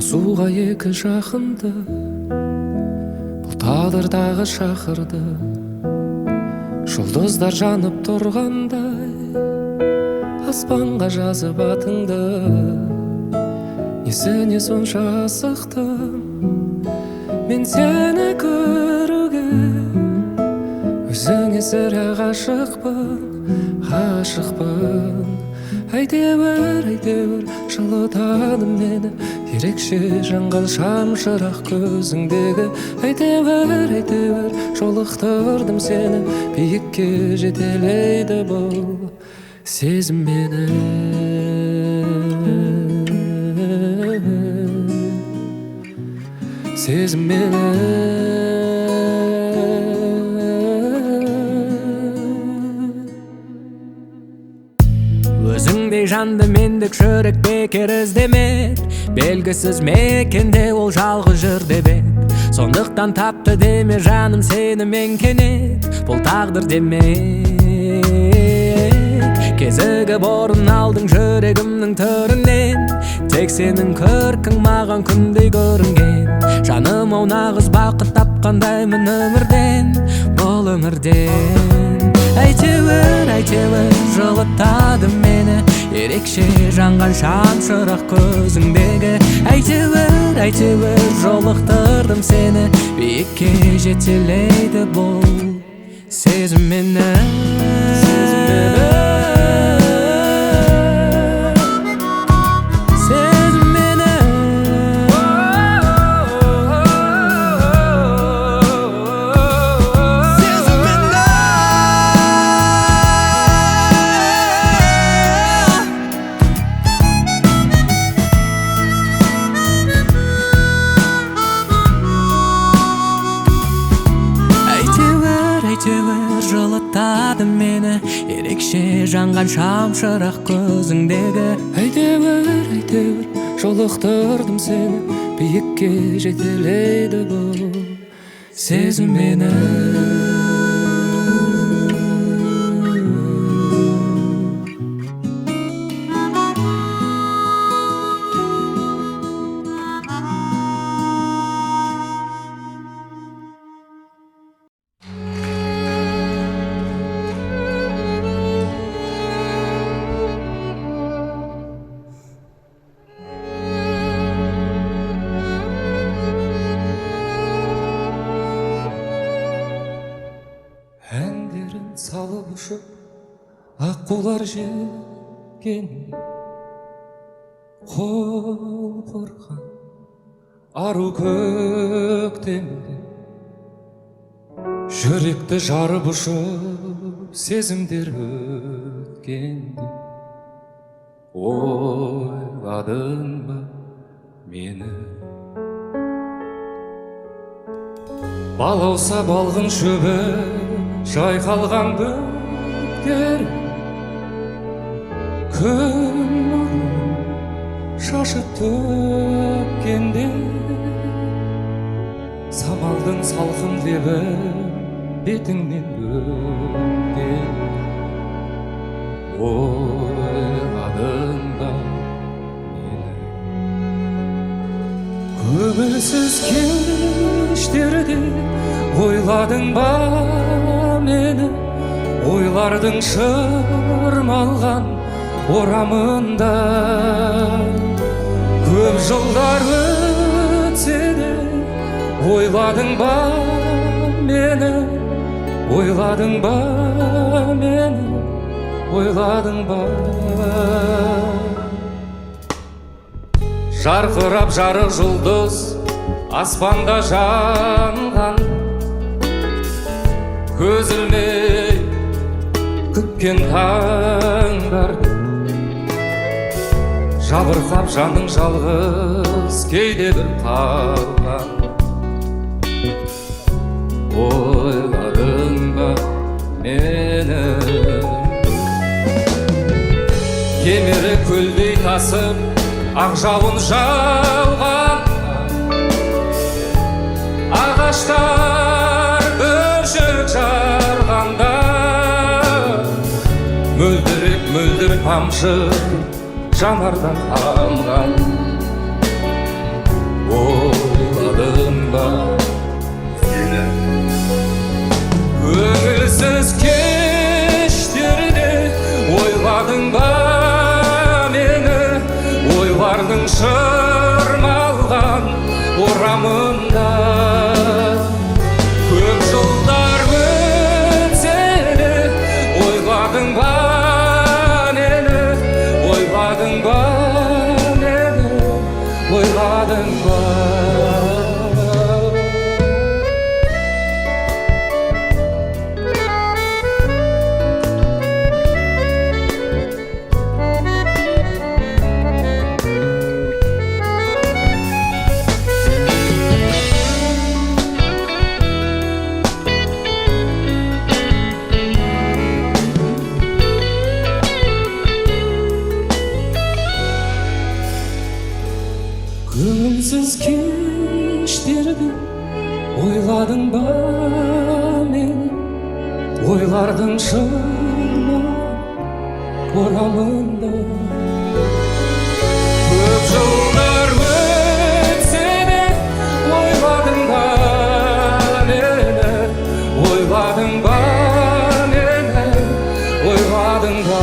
қосуға екі жақынды, бұл тағдырдағы шақырды. Жұлдыздар жанып тұрғандай, аспанға жазып атыңды. Несіне сонша асықтым мен сені көруге, өзіңе сірә ғашықпын. Әйтеуір жылытады мені, ерекше жанған шамшырақ көзіңдегі. Әйтеуір жолықтырдым сені, биікке жетелейді бұл сезім мені. Сезім мені. Өзіңдей жанды мендік жүрек бекер іздемек, белгісіз мекенде ол жалғыз жүр деп ек. Сондықтан тапты деме жаным сені мен кенет, бұл тағдыр демек. Кезігіп орын алдың жүрегімнің төрінен, тек сенің көркің маған күндей көрінген. Жаным ау нағыз бақыт тапқандаймын өмірден, бұл өмірден. Әйтеуір жылытады мені, ерекше жанған шамшырақ көзіңдегі. Әйтеуір жолықтырдым сені, биікке жетелейді бұл сезім мені. Әйтеуір жылытады мені, ерекше жанған шамшырақ көзіңдегі. Әйтеуір жолықтырдым сені, биікке жетелейді бұл сезім мені. Әндерін салып ұшып, аққулар жеген, құлпырған ару көктемде, жүректі жарып ұшып сезімдер өткенде. Ойладың ба мені? Балауса балғын шөбі жайқалған бөктер, күн нұрын шашып төккенде, самалдың салқын лебі бетіңнен өткен. Ойладың ба мені? Көңілсіз кештерде ойладың ба мені? Ойлардың шырмалған орамында көп жылдар өтсе де, ойладың ба мені? Ойладың ба мені? Ойладың ба? Жарқырап жарық жұлдыз аспанда жанған, көз ілмей күткен таңдар, жабырқап жаның жалғыз кейде бір қалған. Ойладың ба мені? Кемері көлдей тасып ақ жауын жауған, ағаштар бүршік жарғанда, мөлдір тамшы жанардан тамған. ойладың ба сені? Көңілсіз кештерде ойладың ба мені? Ойлардың шырмалған орамында көп жылдар өтсе де ойладың ба мені? Ойладың ба мені? Ойладың ба? Көңілсіз кештерде ойладың ба мені? Ойлардың шырмалған орамында көп жылдар өтсе де ойладың ба мені? Ойладың ба мені? Ойладың ба?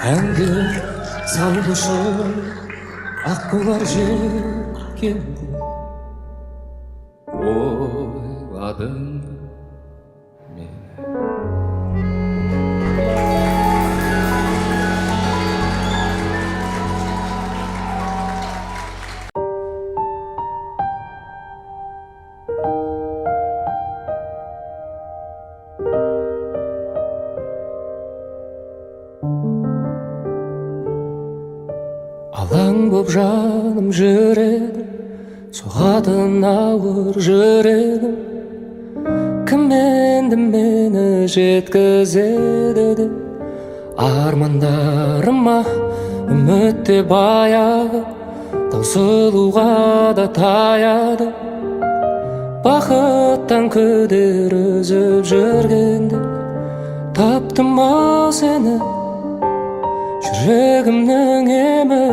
Әнге салғышы аққулар желкенде ойладың мені. Алаң боп жаным жүрегім, соғатын ауыр жүрегім. Кім енді мені жеткізеді де армандарыма үмітте баяғы, таусылуға да таяды. Бақыттан күдер үзіп жүргенде таптым ау сені, жүрегімнің емі.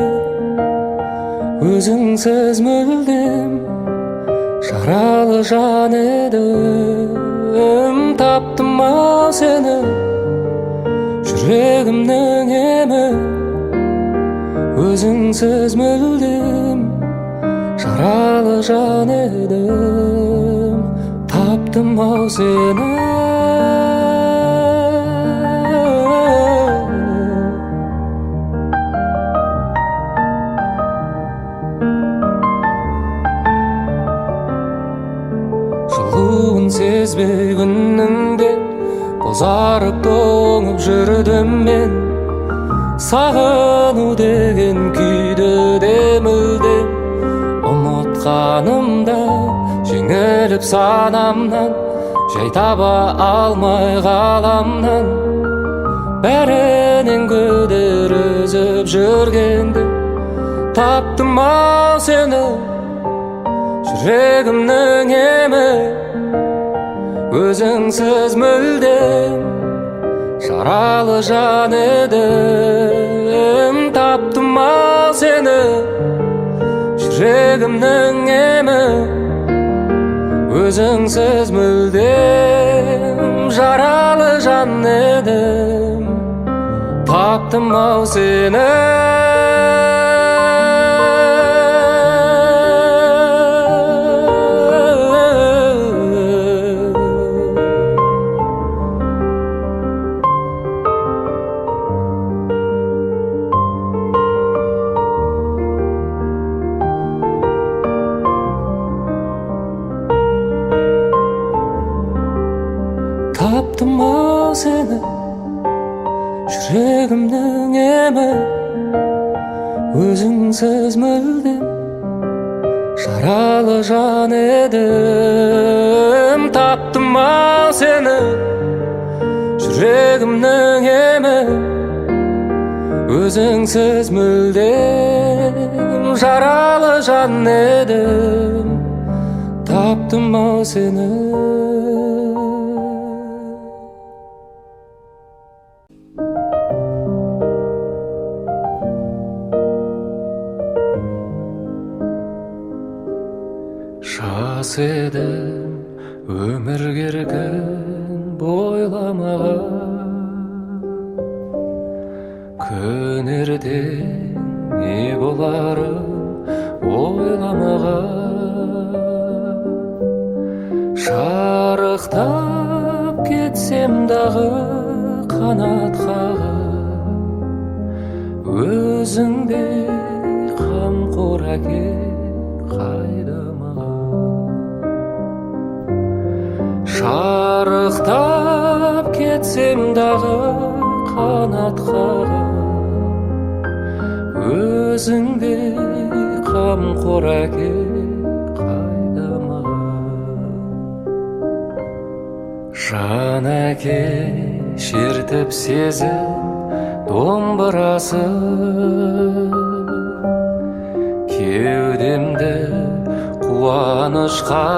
Өзіңсіз мүлдем жаралы жан едім. Таптым ау сені, жүрегімнің емі. Өзіңсіз мүлдем жаралы жан едім. Таптым ау сені. Сезбей күнніңде бозарып тоңып жүрдім мен. Сағыну деген күйді де мүлдем ұмытқанымда, жеңіліп санамнан, жай таба алмай ғаламнан. Бәрінен күдер үзіп жүргенде таптым ау сені, жүрегімнің емі. Өзіңсіз мүлдем жаралы жан едім. Таптым ау сені, жүрегімнің емі. Өзіңсіз мүлдем жаралы жан едім. Таптым ау сені. Таптым ау сені, жүрегімнің емі. Өзіңсіз мүлдем жаралы жан едім, таптым ау сені жүрегімнің емі. Өзіңсіз мүлдем жаралы жан едім, таптым ау сені. Жас едім өмір керген бойламаған, күн ертең не боларын ойламаған. Шарықтап кетсем дағы қанат қағып, өзіңдей қамқор әке қайда маған. Шарықтап кетсем дағы қанат қағып, өзіңдей қамқор әке қайда маған. Жан әке шертіп сезім домбырасы, кеудемді қуанышқа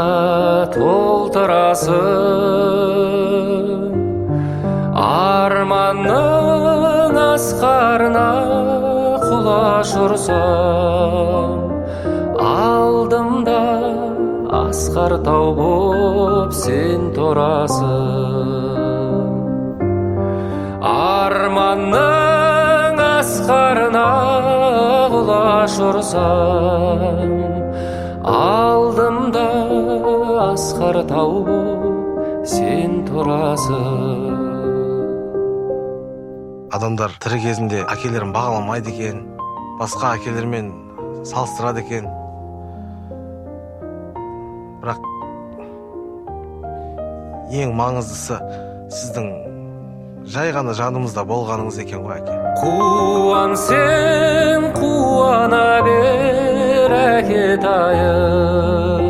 толтырасың. Арманның асқарына құлаш ұрсам, алдымда асқар тау боп сен тұрасың. Арманның асқарына құлаш ұрсам, алдымда асқар тау боп сен тұрасың. Адамдар тірі кезінде әкелерін бағаламайды екен, басқа әкелермен салыстырады екен. Бірақ ең маңыздысы сіздің жай ғана жанымызда болғаныңыз екен ғой әке. Қуан сен, қуана бер әкетайым,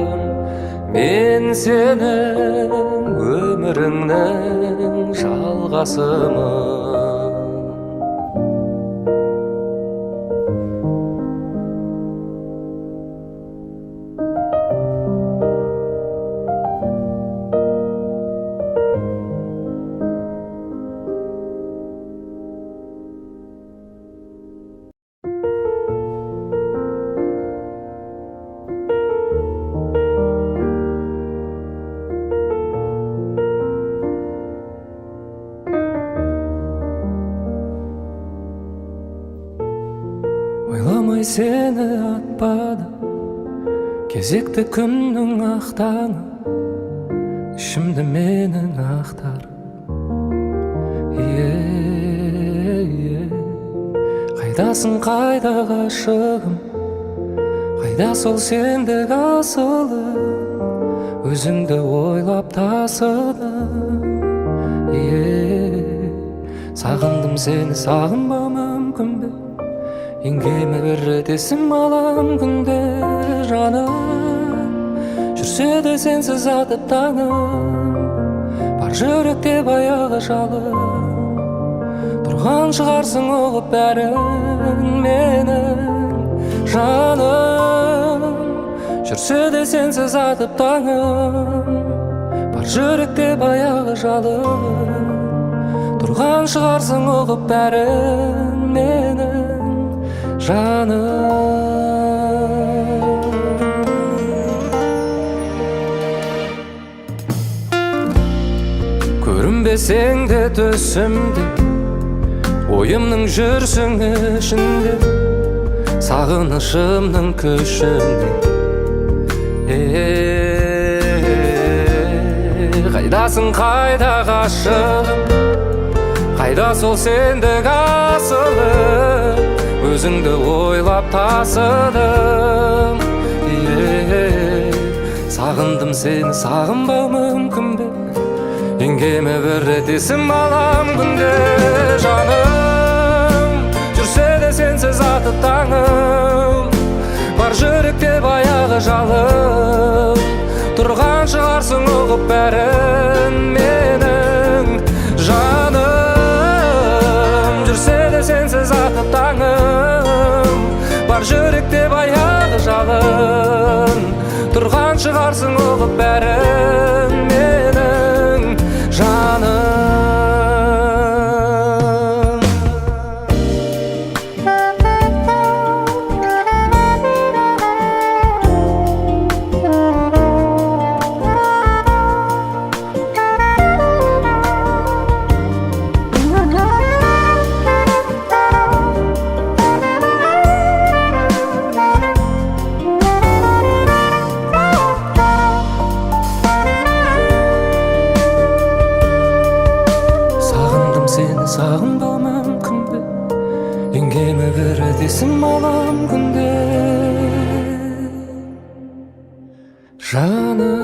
мен сенің өміріңнің жалғасымын. Ойламай сені атпады кезекті күннің ақтаңы, ішімді менің ақтар. Қайдасың қайда ғашығым, қайда сол сендік асылым, өзіңді ойлап тасыдым. Сағындым сені, сағынбау мүмкін бе? Еңгеме бір рет есім алам күнде жаным, жүрсе де сенсіз атып таңым, бар жүректе баяғы жалым. Тұрған шығарсың оғып бәрін менің жаным, жүрсе де сенсіз атып таңым, бар жүректе баяғы жалым. Тұрған шығарсың оғып бәрін менің жаным. Көрінбесең де түсімде, ойымның жүрсің ішінде, сағынышымның күшінде. Қайдасың қайда ғашығым, қайда сол сендік асылым, өзіңді ойлап тасыдым. Сағындым сені, сағынбау мүмкін бе? Еңгеме бір рет есім алам күнде жаным, жүрсе де сенсіз атып таңым, бар жүректе баяғы жалым. ұғып бәрін менің жаным. Жүрсе де сенсіз атып таңым, бар жүректе баяғы жалын. Тұрған шығарсың ұғып бәрін менің жаным. Сағынбау мүмкін бе, ең кемі бірі десім алам күнде жаным.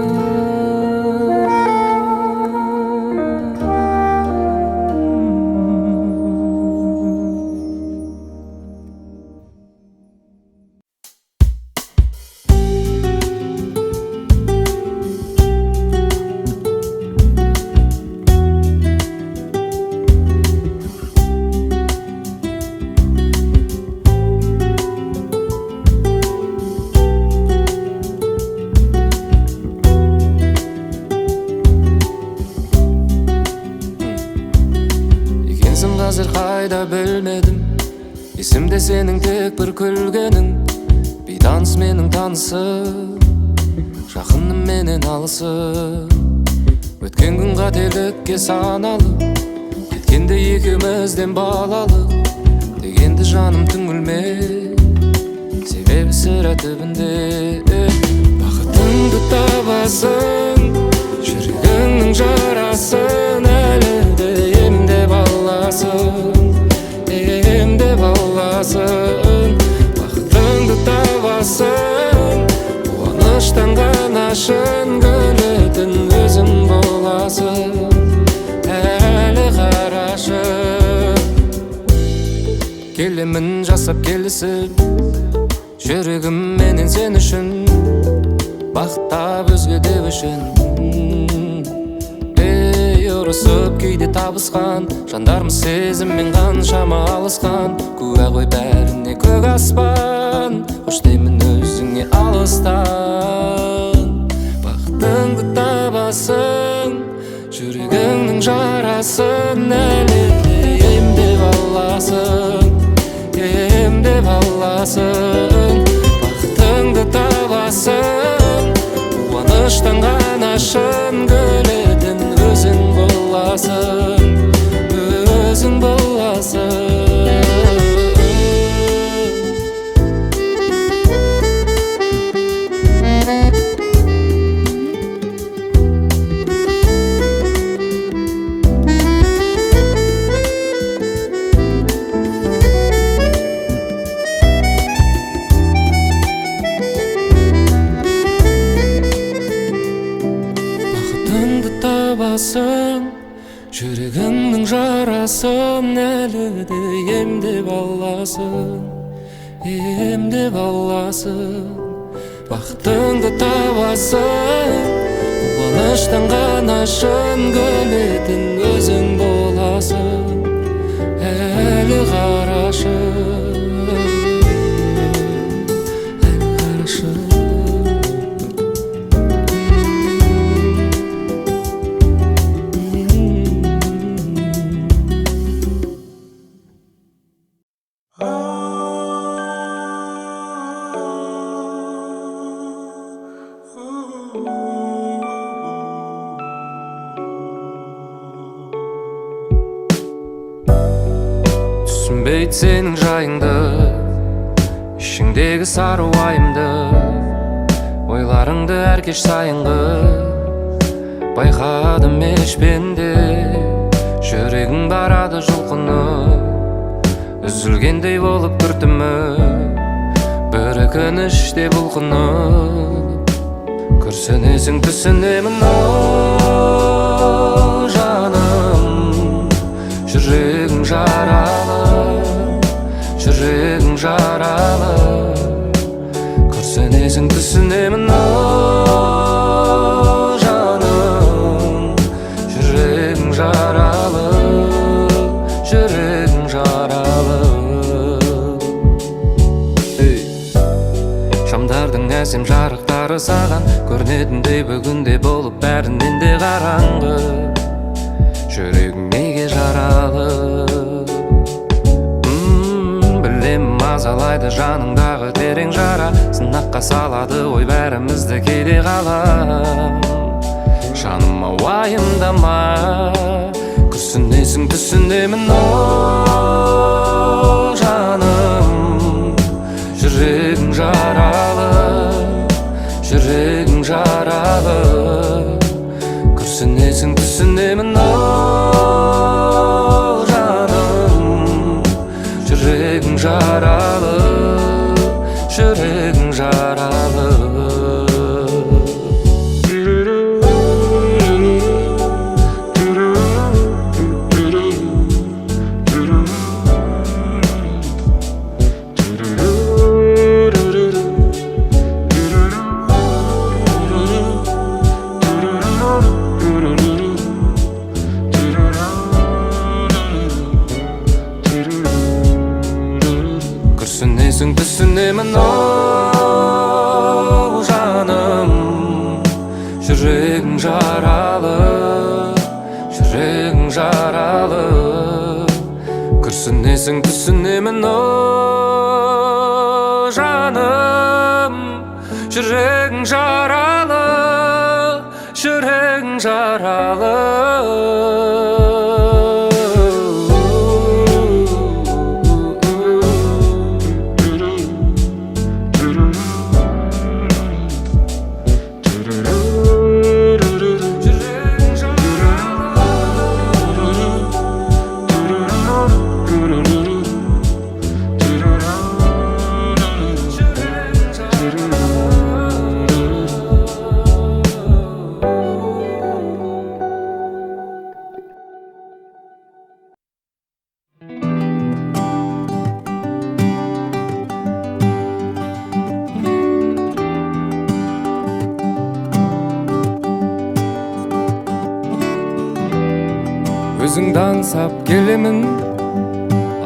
Қазір қайда білмедім, есімде сенің тек бір күлгенің. Бейтаныс менің танысым, жақыным менен алысым. Өткен күн қателікке саналы, кеткенде екеумізден балалы. Дегенді жаным түңілме, себебі сірә түбінде бақытыңды табасың, жүрегіңнің жарасын әлі де емдеп аласың, бақытыңды табасың. Қуаныштан ғана шын гүлетін өзің боласың. Әлі қарашы, келемін жасап келісіп, жүрегім менен сен үшін, бақыттап өзге деп үшін. Ұрысып кейде табысқан жандармыз, сезіммен қаншама алысқан. Куә ғой бәріне көк аспан, қош деймін өзіңе алыстан. Бақытыңды табасың, жүрегіңнің жарасын әлі де емдеп аласың, емдеп аласың. Бақытыңды табасың, қуаныштан ғана шын гүлетін өзің боласың, өзің боласың. Бақытыңды табасың, жүрегіңнің жарасын әлі де емдеп аласың, емдеп аласың. Бақытыңды табасың, қуаныштан ғана шын гүлетін өзің боласың. Әлі қарашы, әлі қарашы. Түсінбейді сенің жайыңды, ішіңдегі сары уайымды. Ойларыңды әр кеш сайынғы байқадым ешпенде. Жүрегің барады жұлқынып, үзілгендей болып күртімі. Бір өкініште бұлқынып, күрсінесің түсінемін. О жаным, жүрегің жаралы, жүрегің жаралы. Күрсінесің түсінемін. О жаным, әсем жарықтары саған көрінетіндей бүгінде болып бәрінен де қараңғы. Жүрегің неге жаралы? Білем мазалайды жаныңдағы терең жара, сынаққа салады ой бәрімізді кейде қалам. Жаныма уайымдама, күрсінесің түсінемін. О жаным, жүрегің жаралы, жүрегің жаралы, күрсінесің түсінемін. О жаным, жүрегің жаралы, жүрегің жаралы. Күрсінесің түсінемін. О жаным, жүрегің жаралы, жүрегің жаралы, күрсінесің түсінемін. О жаным, жүрегің жаралы, жүрегің жаралы. Өзіңді аңсап келемін,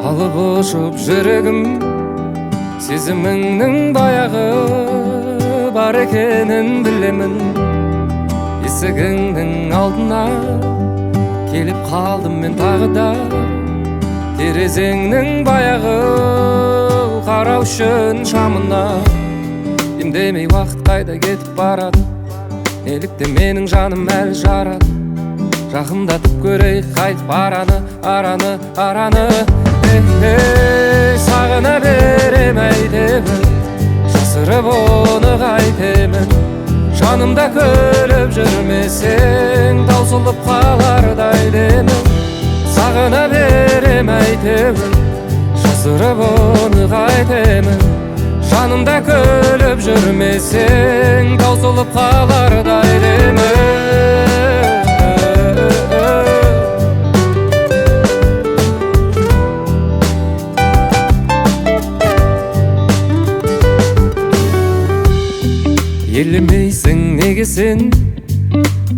алып ұшып жүрегім, сезіміңнің баяғы бар екенін білемін. Есігіңнің алдына келіп қалдым мен тағы да, терезеңнің баяғы қарау үшін шамына. Демдемей уақыт қайда кетіп барады, неліктен менің жаным әлі жарады. Жақындатып көрейік қайтып араны. Сағына берем әйтемін, жасырып оны қайтемін. Жанымда күліп жүрмесең, таусылып қалардай демін. Сағына берем әйтемін, жасырып оны қайтемін. Жанымда күліп жүрмесең, таусылып қалардай демін. Елемейсің неге сен,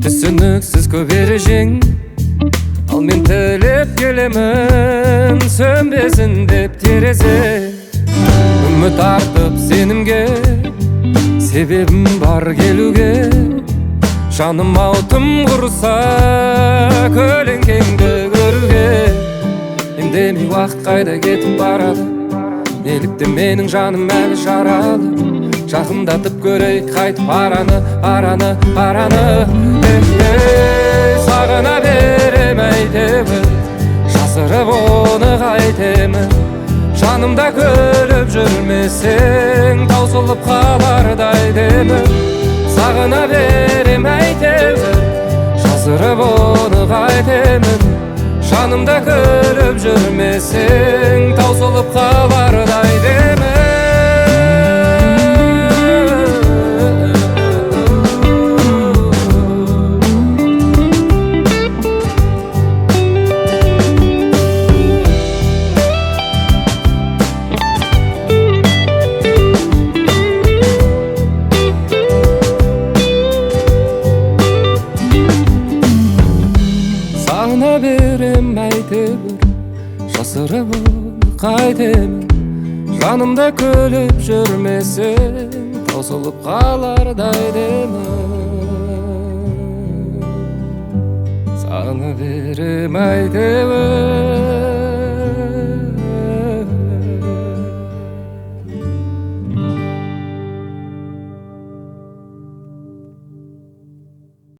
түсініксіз көп ережең, ал мен тілеп келемін, сөнбесін деп терезе. Үміт артып сенімге, себебім бар келуге. Жаным аутым құрса, көлеңкеңді көруге. Демдемей уақыт қайда кетіп барады, неліктен менің жаным әлі жаралы. Жақындатып көрейік қайтып араны. Сағына берем әйтемін, жасырып оны қайтемін. Жанымда күліп жүрмесең, таусылып қалардай демін. Сағына берем әйтемін, жасырып оны қайтемін. Жанымда күліп жүрмесең, таусылып қалардай демін. Сағына берем әйтемін, жасырып қайтемін. Жанымда күліп жүрмесең, косулуп калардай демі саны берем айтебы